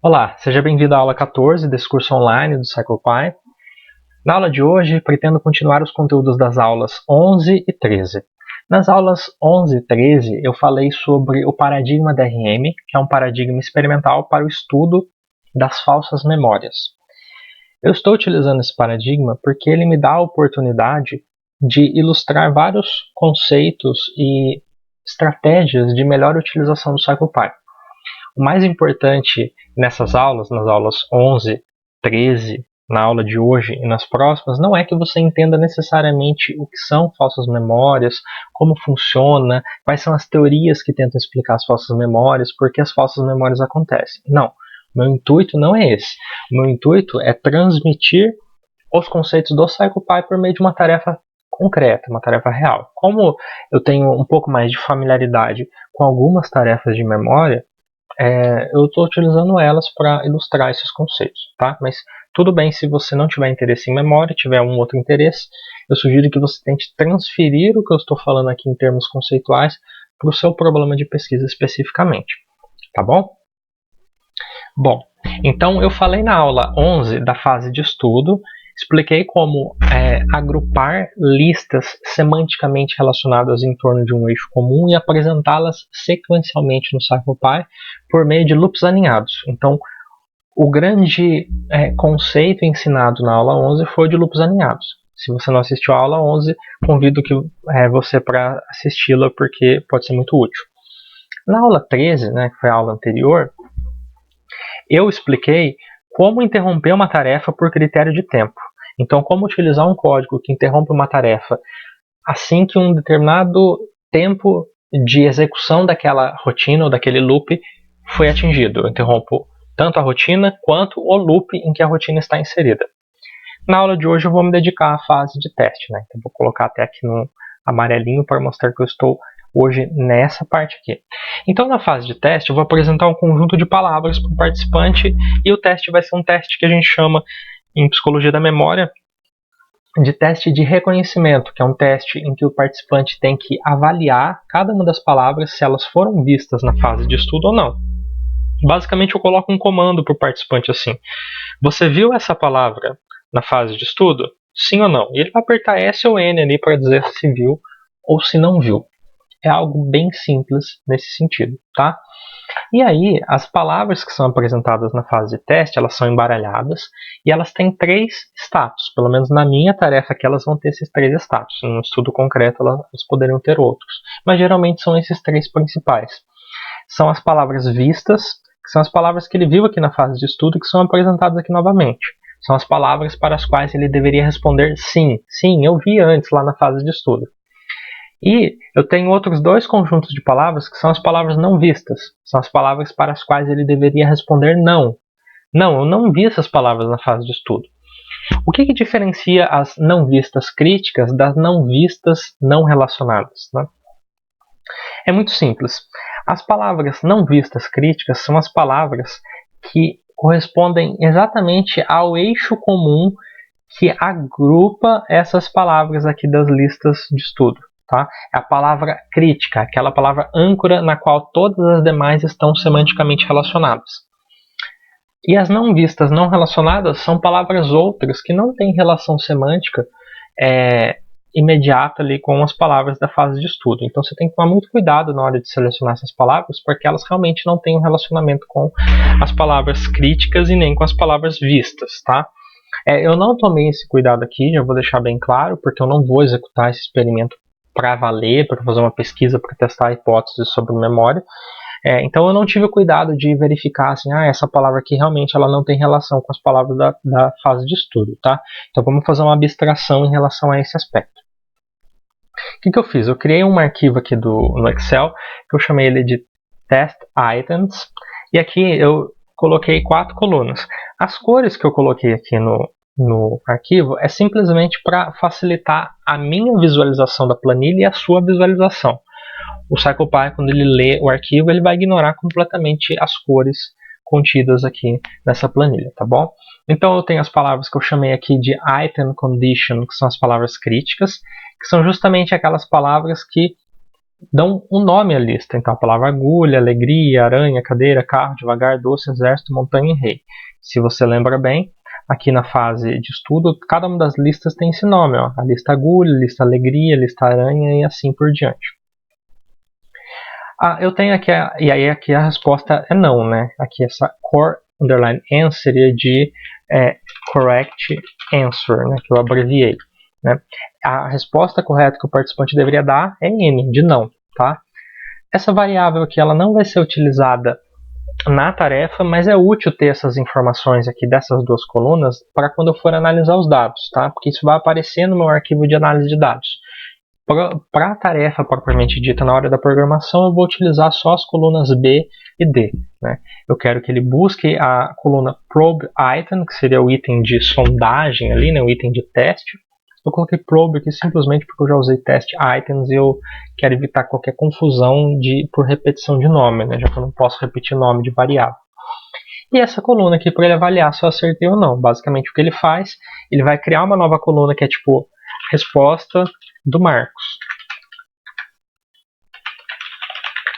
Olá, seja bem-vindo à aula 14 desse curso online do CyclePy. Na aula de hoje, pretendo continuar os conteúdos das aulas 11 e 13. Nas aulas 11 e 13, eu falei sobre o paradigma DRM, que é um paradigma experimental para o estudo das falsas memórias. Eu estou utilizando esse paradigma porque ele me dá a oportunidade de ilustrar vários conceitos e estratégias de melhor utilização do CyclePy. O mais importante nessas aulas, nas aulas 11, 13, na aula de hoje e nas próximas, não é que você entenda necessariamente o que são falsas memórias, como funciona, quais são as teorias que tentam explicar as falsas memórias, por que as falsas memórias acontecem. Não, o meu intuito não é esse. O meu intuito é transmitir os conceitos do CyclePy por meio de uma tarefa concreta, uma tarefa real. Como eu tenho um pouco mais de familiaridade com algumas tarefas de memória, eu estou utilizando elas para ilustrar esses conceitos, tá? Mas tudo bem se você não tiver interesse em memória, tiver um outro interesse, eu sugiro que você tente transferir o que eu estou falando aqui em termos conceituais para o seu problema de pesquisa especificamente, tá bom? Bom, então eu falei na aula 11 da fase de estudo, expliquei como agrupar listas semanticamente relacionadas em torno de um eixo comum e apresentá-las sequencialmente no CyclePy por meio de loops alinhados. Então, o grande conceito ensinado na aula 11 foi de loops alinhados. Se você não assistiu a aula 11, convido você para assisti-la porque pode ser muito útil. Na aula 13, que foi a aula anterior, eu expliquei como interromper uma tarefa por critério de tempo. Então, como utilizar um código que interrompe uma tarefa assim que um determinado tempo de execução daquela rotina ou daquele loop foi atingido. Eu interrompo tanto a rotina quanto o loop em que a rotina está inserida. Na aula de hoje eu vou me dedicar à fase de teste. Então, vou colocar até aqui no amarelinho para mostrar que eu estou hoje nessa parte aqui. Então, na fase de teste, eu vou apresentar um conjunto de palavras para o participante e o teste vai ser um teste que a gente chama, em psicologia da memória, de teste de reconhecimento, que é um teste em que o participante tem que avaliar cada uma das palavras se elas foram vistas na fase de estudo ou não. Basicamente, eu coloco um comando para o participante assim: você viu essa palavra na fase de estudo? Sim ou não? E ele vai apertar S ou N ali para dizer se viu ou se não viu. É algo bem simples nesse sentido, tá? E aí, as palavras que são apresentadas na fase de teste, elas são embaralhadas e elas têm 3 status. Pelo menos na minha tarefa aqui, elas vão ter esses 3 status. No estudo concreto, elas poderiam ter outros. Mas geralmente são esses 3 principais. São as palavras vistas, que são as palavras que ele viu aqui na fase de estudo, que são apresentadas aqui novamente. São as palavras para as quais ele deveria responder sim. Sim, eu vi antes lá na fase de estudo. E eu tenho outros 2 conjuntos de palavras que são as palavras não vistas. São as palavras para as quais ele deveria responder não. Não, eu não vi essas palavras na fase de estudo. O que diferencia as não vistas críticas das não vistas não relacionadas? É muito simples. As palavras não vistas críticas são as palavras que correspondem exatamente ao eixo comum que agrupa essas palavras aqui das listas de estudo. Tá? É a palavra crítica, aquela palavra âncora na qual todas as demais estão semanticamente relacionadas. E as não vistas não relacionadas são palavras outras que não têm relação semântica imediata ali com as palavras da fase de estudo. Então você tem que tomar muito cuidado na hora de selecionar essas palavras, porque elas realmente não têm um relacionamento com as palavras críticas e nem com as palavras vistas, tá? Eu não tomei esse cuidado aqui, já vou deixar bem claro, porque eu não vou executar esse experimento para valer, para fazer uma pesquisa, para testar hipóteses sobre memória. Então eu não tive o cuidado de verificar assim, essa palavra aqui realmente ela não tem relação com as palavras da fase de estudo, tá? Então vamos fazer uma abstração em relação a esse aspecto. O que eu fiz? Eu criei um arquivo aqui no Excel, que eu chamei ele de Test Items, e aqui eu coloquei 4 colunas. As cores que eu coloquei aqui no arquivo é simplesmente para facilitar a minha visualização da planilha e a sua visualização. O CyclePy, quando ele lê o arquivo, ele vai ignorar completamente as cores contidas aqui nessa planilha, tá bom? Então eu tenho as palavras que eu chamei aqui de Item Condition, que são as palavras críticas, que são justamente aquelas palavras que dão um nome à lista. Então a palavra agulha, alegria, aranha, cadeira, carro, devagar, doce, exército, montanha e rei. Se você lembra bem, aqui na fase de estudo, cada uma das listas tem esse nome. Ó. A lista agulha, a lista alegria, a lista aranha e assim por diante. Eu tenho aqui, e aí aqui a resposta é não, né? Aqui essa core underline n seria de correct answer, né? Que eu abreviei. Né? A resposta correta que o participante deveria dar é n, de não, tá? Essa variável aqui ela não vai ser utilizada na tarefa, mas é útil ter essas informações aqui dessas duas colunas para quando eu for analisar os dados, tá? Porque isso vai aparecer no meu arquivo de análise de dados. Para a tarefa propriamente dita na hora da programação, eu vou utilizar só as colunas B e D. Né? Eu quero que ele busque a coluna probe item, que seria o item de sondagem ali, né? O item de teste. Eu coloquei probe aqui simplesmente porque eu já usei test items e eu quero evitar qualquer confusão por repetição de nome, né? Já que eu não posso repetir nome de variável. E essa coluna aqui para ele avaliar se eu acertei ou não. Basicamente o que ele faz, ele vai criar uma nova coluna que é tipo resposta do Marcos.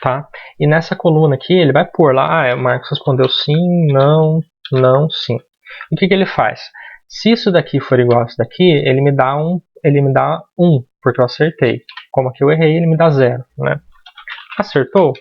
Tá? E nessa coluna aqui ele vai pôr lá, o Marcos respondeu sim, não, não, sim. E o que ele faz? Se isso daqui for igual a isso daqui, ele me dá um, porque eu acertei. Como aqui eu errei, ele me dá 0. Né? Acertou?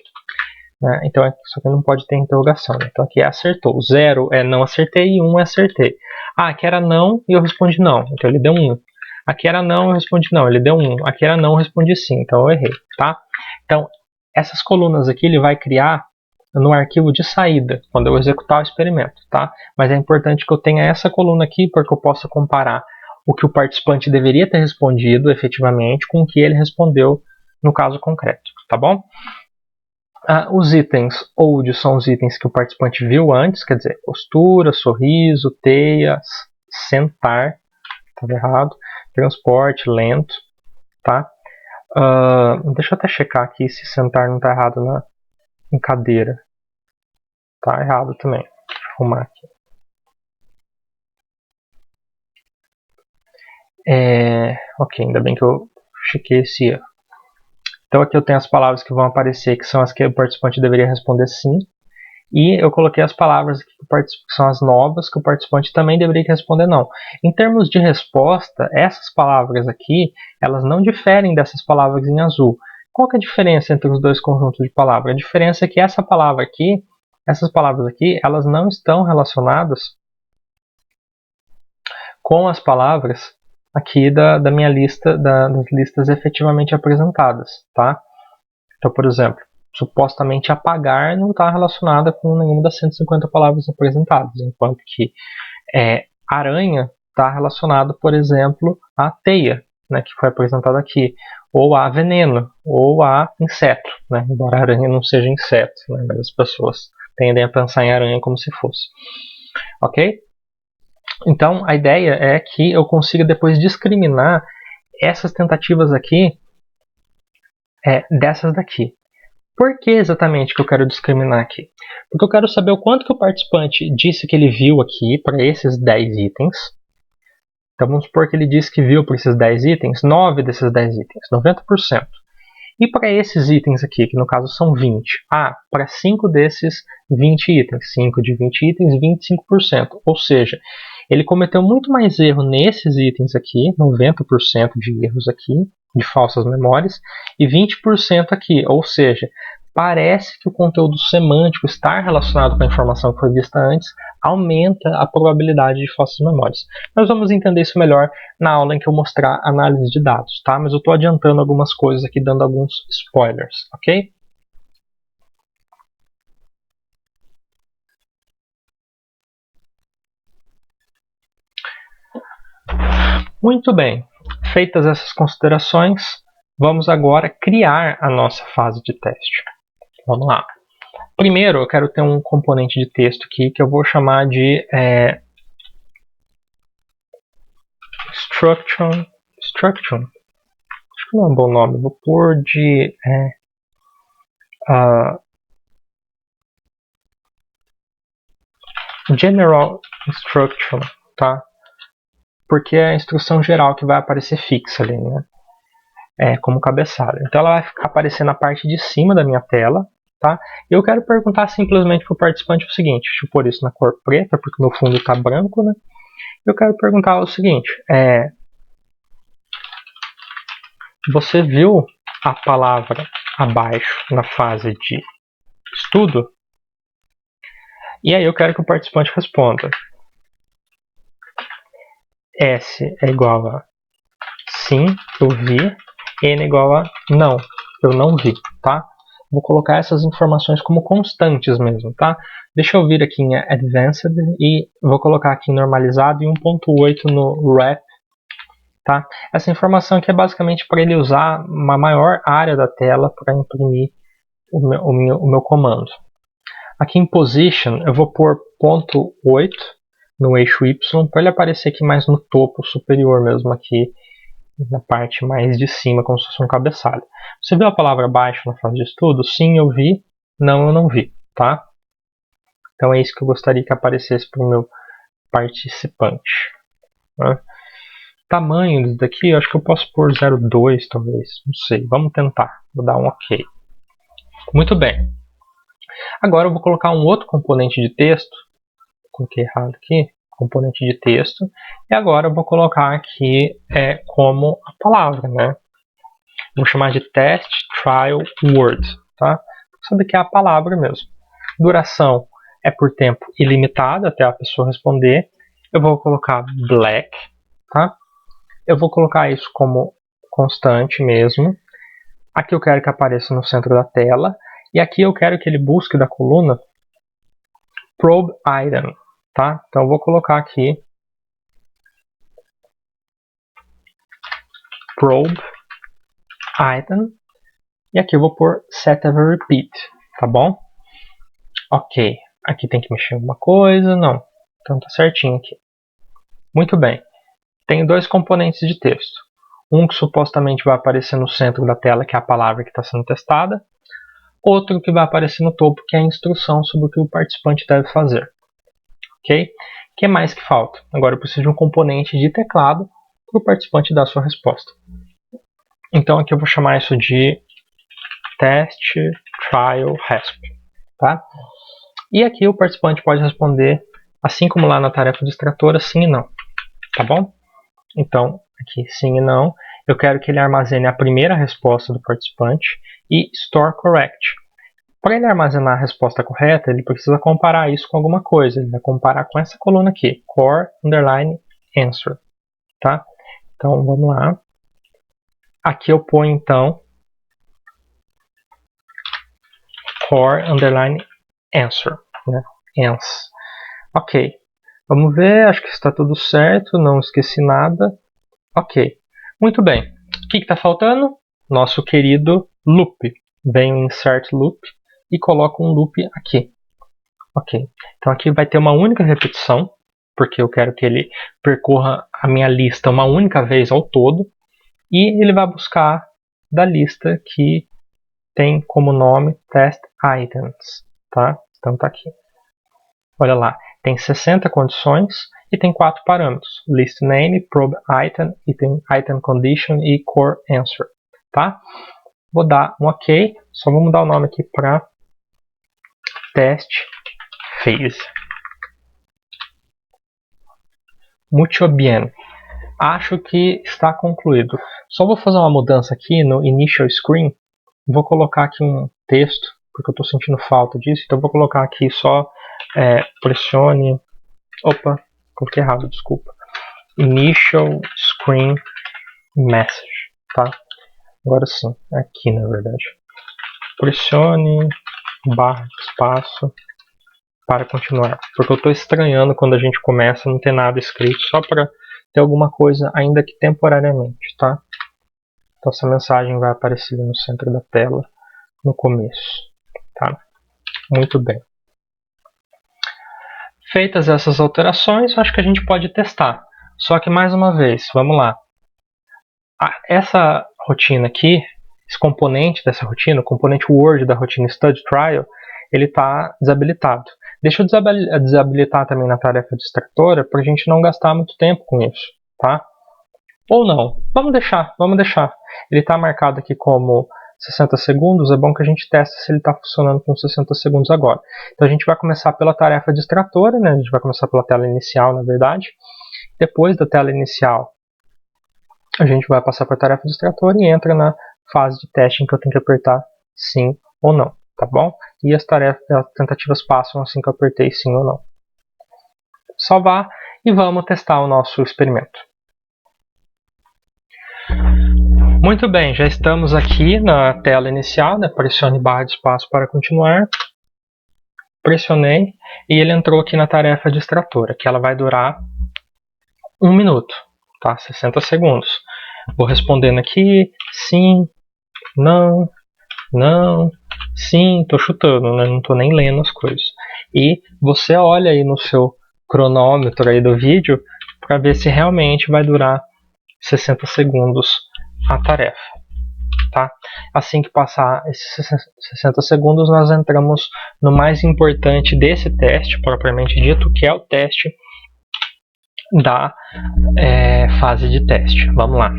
Né? Então isso aqui não pode ter interrogação. Né? Então aqui é acertou. 0 é não acertei e 1 é acertei. Aqui era não e eu respondi não. Então ele deu 1. Aqui era não, eu respondi não, ele deu 1. Aqui era não, eu respondi sim, então eu errei, tá? Então, essas colunas aqui ele vai criar no arquivo de saída, quando eu executar o experimento, tá? Mas é importante que eu tenha essa coluna aqui, porque eu possa comparar o que o participante deveria ter respondido efetivamente com o que ele respondeu no caso concreto, tá bom? Os itens old são os itens que o participante viu antes, quer dizer, postura, sorriso, teia, sentar, estava errado, transporte, lento, tá? Deixa eu até checar aqui se sentar não está errado em cadeira. Tá errado também. Deixa eu arrumar aqui. Ok, ainda bem que eu chequei esse erro. Então aqui eu tenho as palavras que vão aparecer, que são as que o participante deveria responder sim. E eu coloquei as palavras aqui que são as novas, que o participante também deveria responder não. Em termos de resposta, essas palavras aqui, elas não diferem dessas palavras em azul. Qual que é a diferença entre os dois conjuntos de palavras? A diferença é que essas palavras aqui, elas não estão relacionadas com as palavras aqui da minha lista, das listas efetivamente apresentadas, tá? Então, por exemplo, supostamente apagar não está relacionada com nenhuma das 150 palavras apresentadas, enquanto que aranha está relacionado, por exemplo, a teia, né, que foi apresentada aqui, ou a veneno, ou a inseto, né, embora a aranha não seja inseto, né, mas as pessoas tendem a pensar em aranha como se fosse. Ok? Então, a ideia é que eu consiga depois discriminar essas tentativas aqui dessas daqui. Por que exatamente que eu quero discriminar aqui? Porque eu quero saber o quanto que o participante disse que ele viu aqui para esses 10 itens. Então vamos supor que ele disse que viu para esses 10 itens, 9 desses 10 itens, 90%. E para esses itens aqui, que no caso são 20, para 5 desses 20 itens, 5 de 20 itens, 25%. Ou seja, ele cometeu muito mais erro nesses itens aqui, 90% de erros aqui, de falsas memórias, e 20% aqui. Ou seja, parece que o conteúdo semântico estar relacionado com a informação que foi vista antes aumenta a probabilidade de falsas memórias. Nós vamos entender isso melhor na aula em que eu mostrar análise de dados, tá? Mas eu estou adiantando algumas coisas aqui, dando alguns spoilers, ok? Muito bem. Feitas essas considerações, vamos agora criar a nossa fase de teste. Vamos lá. Primeiro, eu quero ter um componente de texto aqui que eu vou chamar de instruction. Acho que não é um bom nome. Vou pôr de general instruction, tá? Porque é a instrução geral que vai aparecer fixa ali, né? como cabeçada. Então ela vai ficar aparecendo na parte de cima da minha tela, tá? E eu quero perguntar simplesmente para o participante o seguinte, deixa eu pôr isso na cor preta, porque no fundo está branco, né? Eu quero perguntar o seguinte, você viu a palavra abaixo na fase de estudo? E aí eu quero que o participante responda. S é igual a sim, eu vi. N é igual a não, eu não vi, tá? Vou colocar essas informações como constantes mesmo, tá? Deixa eu vir aqui em Advanced e vou colocar aqui em normalizado e 1.8 no Wrap, tá? Essa informação aqui é basicamente para ele usar uma maior área da tela para imprimir o meu comando. Aqui em Position eu vou pôr 0.8 no eixo Y para ele aparecer aqui mais no topo superior mesmo aqui na parte mais de cima, como se fosse um cabeçalho. Você viu a palavra abaixo na fase de estudo? Sim, eu vi. Não, eu não vi, tá? Então é isso que eu gostaria que aparecesse para o meu participante. Né? Tamanho disso daqui, eu acho que eu posso pôr 0,2 talvez, não sei. Vamos tentar. Vou dar um OK. Muito bem. Agora eu vou colocar um outro componente de texto. Coloquei errado aqui. Componente de texto. E agora eu vou colocar aqui como a palavra, né? Vou chamar de test trial word, tá? Saber que é a palavra mesmo. Duração é por tempo ilimitado até a pessoa responder. Eu vou colocar black, tá? Eu vou colocar isso como constante mesmo. Aqui eu quero que apareça no centro da tela. E aqui eu quero que ele busque da coluna probe item, tá? Então eu vou colocar aqui probe item. E aqui eu vou pôr set every repeat, tá bom? Ok. Aqui tem que mexer em alguma coisa? Não. Então tá certinho aqui. Muito bem. Tenho dois componentes de texto. Um que supostamente vai aparecer no centro da tela, que é a palavra que está sendo testada. Outro que vai aparecer no topo, que é a instrução sobre o que o participante deve fazer. Ok? O que mais que falta? Agora eu preciso de um componente de teclado para o participante dar a sua resposta. Então aqui eu vou chamar isso de test trial resp. Tá? E aqui o participante pode responder, assim como lá na tarefa do extratora, sim e não. Tá bom? Então, aqui sim e não. Eu quero que ele armazene a primeira resposta do participante e store correct. Para ele armazenar a resposta correta, ele precisa comparar isso com alguma coisa. Ele vai comparar com essa coluna aqui, core underline answer. Tá? Então, vamos lá. Aqui eu ponho, então, core underline answer. Né? Ans. Ok. Vamos ver, acho que está tudo certo, não esqueci nada. Ok. Muito bem. O que está faltando? Nosso querido loop. Vem um insert loop e coloco um loop aqui. Ok. Então aqui vai ter uma única repetição, porque eu quero que ele percorra a minha lista uma única vez ao todo. E ele vai buscar da lista que tem como nome test items. Tá? Então tá aqui. Olha lá. Tem 60 condições e tem 4 parâmetros. List name, probe item, item condition e core answer. Tá? Vou dar um OK. Só vou mudar o nome aqui para test phase. Muito bem. Acho que está concluído. Só vou fazer uma mudança aqui no initial screen. Vou colocar aqui um texto, porque eu estou sentindo falta disso. Então vou colocar aqui só pressione. Opa, coloquei errado, desculpa. Initial screen message, tá? Agora sim, aqui na verdade. Pressione barra de espaço para continuar. Porque eu estou estranhando quando a gente começa, não ter nada escrito, só para ter alguma coisa, ainda que temporariamente, tá? Então essa mensagem vai aparecer no centro da tela, no começo, tá? Muito bem. Feitas essas alterações, acho que a gente pode testar. Só que mais uma vez, vamos lá. Essa rotina aqui, esse componente dessa rotina, o componente Word da rotina Study Trial, ele está desabilitado. Deixa eu desabilitar também na tarefa de extratora para a gente não gastar muito tempo com isso, tá? Ou não. Vamos deixar. Ele está marcado aqui como 60 segundos, é bom que a gente teste se ele está funcionando com 60 segundos agora. Então a gente vai começar pela tarefa distratora, né? A gente vai começar pela tela inicial, na verdade. Depois da tela inicial, a gente vai passar para a tarefa distratora e entra na fase de teste em que eu tenho que apertar sim ou não, tá bom? E as tentativas passam assim que eu apertei sim ou não. Salvar e vamos testar o nosso experimento. Muito bem, já estamos aqui na tela inicial, né? Pressione barra de espaço para continuar. Pressionei e ele entrou aqui na tarefa distratora, que ela vai durar 1 minuto, tá? 60 segundos. Vou respondendo aqui, sim, não, não, sim, tô chutando, né? Não tô nem lendo as coisas. E você olha aí no seu cronômetro aí do vídeo para ver se realmente vai durar 60 segundos a tarefa, tá? Assim que passar esses 60 segundos, nós entramos no mais importante desse teste, propriamente dito, que é o teste da fase de teste. Vamos lá.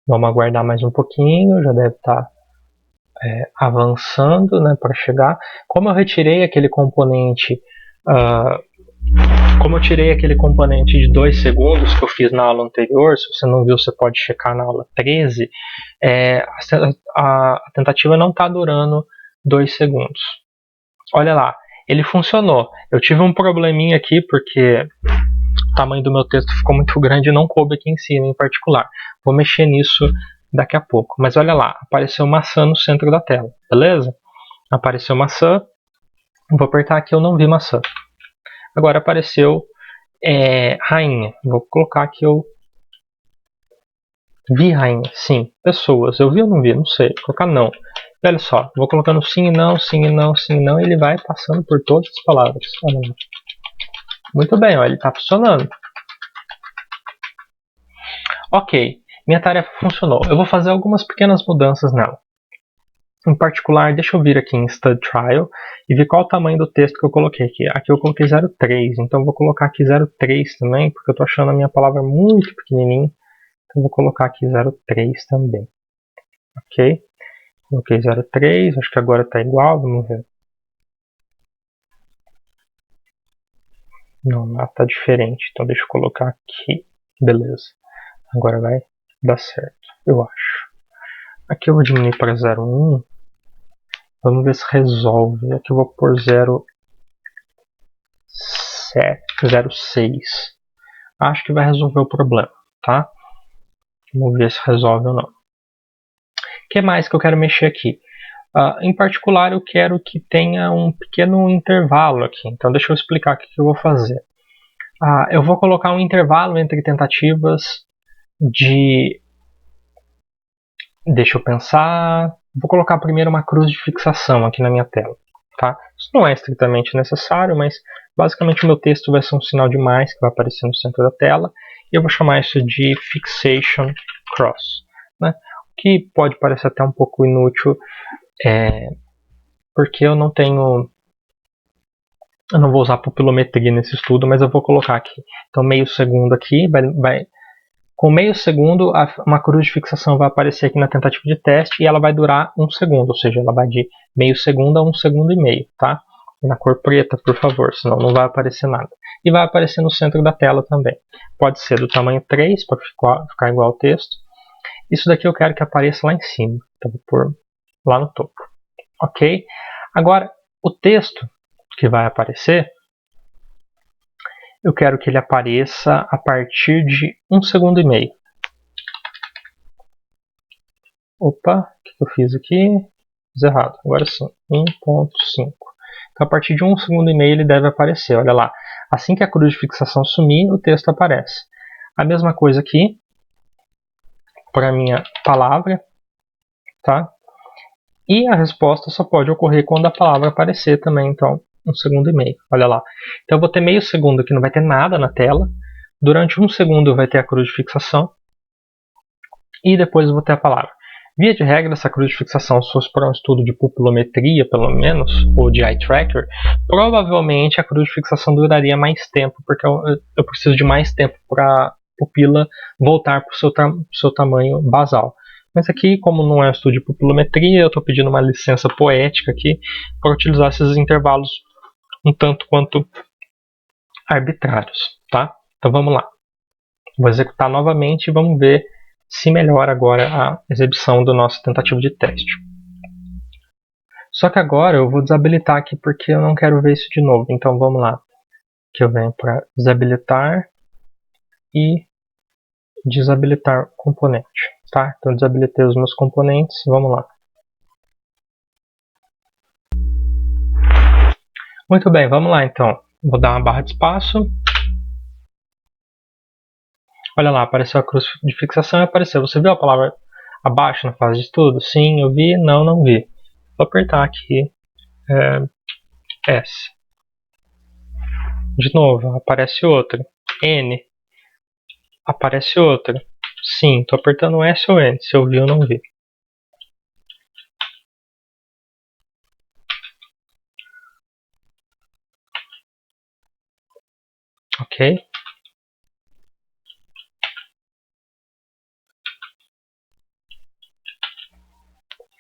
Vamos aguardar mais um pouquinho, já deve estar avançando, né, para chegar. Como eu retirei aquele componente, como eu tirei aquele componente de 2 segundos que eu fiz na aula anterior, se você não viu, você pode checar na aula 13, a tentativa não está durando 2 segundos. Olha lá, ele funcionou. Eu tive um probleminha aqui porque o tamanho do meu texto ficou muito grande e não coube aqui em cima em particular. Vou mexer nisso daqui a pouco. Mas olha lá, apareceu maçã no centro da tela, beleza? Apareceu maçã. Vou apertar aqui, eu não vi maçã. Agora apareceu rainha. Vou colocar aqui, eu vi rainha. Sim. Pessoas. Eu vi ou não vi? Não sei. Vou colocar não. E olha só. Vou colocando sim e não, sim e não, sim e não. E ele vai passando por todas as palavras. Olha lá. Muito bem, ó, ele está funcionando. Ok. Minha tarefa funcionou. Eu vou fazer algumas pequenas mudanças nela. Em particular, deixa eu vir aqui em Study Trial e ver qual o tamanho do texto que eu coloquei aqui. Aqui eu coloquei 0,3, então eu vou colocar aqui 0,3 também, porque eu estou achando a minha palavra muito pequenininha. Então eu vou colocar aqui 0,3 também. Ok? Coloquei 0,3, acho que agora está igual, vamos ver. Não, lá está diferente, então deixa eu colocar aqui. Beleza. Agora vai dar certo, eu acho. Aqui eu vou diminuir para 0,1. Vamos ver se resolve. Aqui eu vou pôr 0,6. Acho que vai resolver o problema, tá? Vamos ver se resolve ou não. O que mais que eu quero mexer aqui? Em particular, eu quero que tenha um pequeno intervalo aqui. Então, deixa eu explicar o que eu vou fazer. Eu vou colocar um intervalo entre tentativas de... Deixa eu pensar... Vou colocar primeiro uma cruz de fixação aqui na minha tela. Tá? Isso não é estritamente necessário, mas basicamente o meu texto vai ser um sinal de mais que vai aparecer no centro da tela. E eu vou chamar isso de Fixation Cross. Né? O que pode parecer até um pouco inútil, porque eu não vou usar pupilometria nesse estudo, mas eu vou colocar aqui. Então meio segundo aqui, com meio segundo uma cruz de fixação vai aparecer aqui na tentativa de teste e ela vai durar 1 segundo, ou seja, ela vai de meio segundo a 1 segundo e meio, tá? E na cor preta, por favor, senão não vai aparecer nada. E vai aparecer no centro da tela também. Pode ser do tamanho 3 para ficar igual ao texto. Isso daqui eu quero que apareça lá em cima, então vou pôr lá no topo. Ok? Agora, o texto que vai aparecer, eu quero que ele apareça a partir de 1 segundo e meio. Opa, o que eu fiz aqui? Fiz errado. Agora sim, 1.5. Então, a partir de 1 segundo e meio ele deve aparecer. Olha lá. Assim que a cruz de fixação sumir, o texto aparece. A mesma coisa aqui para a minha palavra. Tá? E a resposta só pode ocorrer quando a palavra aparecer também. Então, 1 segundo e meio. Olha lá. Então eu vou ter meio segundo que não vai ter nada na tela. Durante 1 segundo vai ter a cruz de fixação. E depois eu vou ter a palavra. Via de regra, essa cruz de fixação, se fosse para um estudo de pupilometria, pelo menos, ou de eye tracker, provavelmente a cruz de fixação duraria mais tempo, porque eu preciso de mais tempo para a pupila voltar para o seu tamanho basal. Mas aqui, como não é um estudo de pupilometria, eu estou pedindo uma licença poética aqui para utilizar esses intervalos um tanto quanto arbitrários, tá? Então vamos lá. Vou executar novamente e vamos ver se melhora agora a exibição do nosso tentativa de teste. Só que agora eu vou desabilitar aqui porque eu não quero ver isso de novo. Então vamos lá. Aqui eu venho para desabilitar e desabilitar componente. Tá? Então desabilitei os meus componentes. Vamos lá. Muito bem, vamos lá então. Vou dar uma barra de espaço. Olha lá, apareceu a cruz de fixação e apareceu. Você viu a palavra abaixo na fase de estudo? Sim, eu vi. Não, não vi. Vou apertar aqui S. De novo, aparece outra. N. Aparece outra. Sim, estou apertando S ou N. Se eu vi ou não vi. Ok?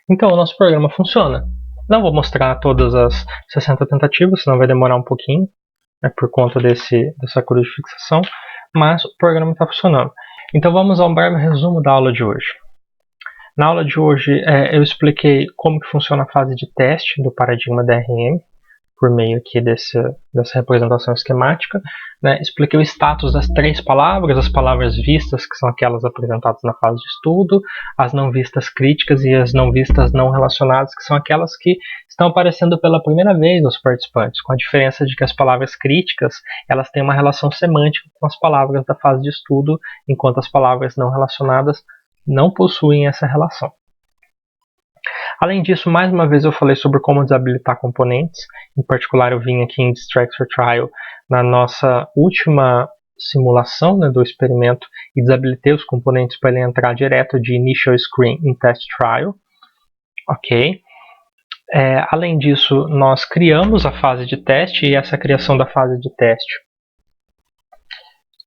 Então o nosso programa funciona. Não vou mostrar todas as 60 tentativas, senão vai demorar um pouquinho, né, por conta dessa cruz de fixação, mas o programa está funcionando. Então vamos a um breve resumo da aula de hoje. Na aula de hoje eu expliquei como que funciona a fase de teste do paradigma DRM, por meio aqui dessa representação esquemática, né? Expliquei o status das 3 palavras, as palavras vistas, que são aquelas apresentadas na fase de estudo, as não vistas críticas e as não vistas não relacionadas, que são aquelas que estão aparecendo pela primeira vez aos participantes, com a diferença de que as palavras críticas elas têm uma relação semântica com as palavras da fase de estudo, enquanto as palavras não relacionadas não possuem essa relação. Além disso, mais uma vez eu falei sobre como desabilitar componentes. Em particular, eu vim aqui em Distract for Trial na nossa última simulação, né, do experimento e desabilitei os componentes para ele entrar direto de Initial Screen em Test Trial. Ok. Além disso, nós criamos a fase de teste e essa criação da fase de teste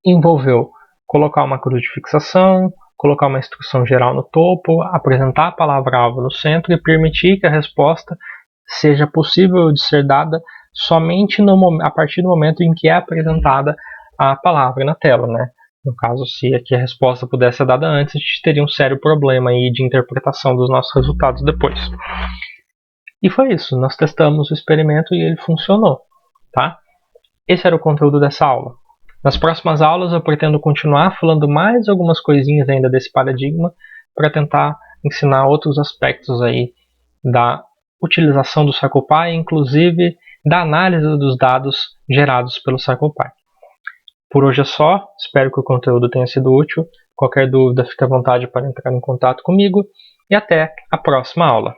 envolveu colocar uma cruz de fixação, colocar uma instrução geral no topo, apresentar a palavra-alvo no centro e permitir que a resposta seja possível de ser dada somente a partir do momento em que é apresentada a palavra na tela, né? No caso, se aqui a resposta pudesse ser dada antes, a gente teria um sério problema aí de interpretação dos nossos resultados depois. E foi isso, nós testamos o experimento e ele funcionou, tá? Esse era o conteúdo dessa aula. Nas próximas aulas eu pretendo continuar falando mais algumas coisinhas ainda desse paradigma para tentar ensinar outros aspectos aí da utilização do CirclePy, inclusive da análise dos dados gerados pelo CirclePy. Por hoje é só, espero que o conteúdo tenha sido útil. Qualquer dúvida, fique à vontade para entrar em contato comigo e até a próxima aula.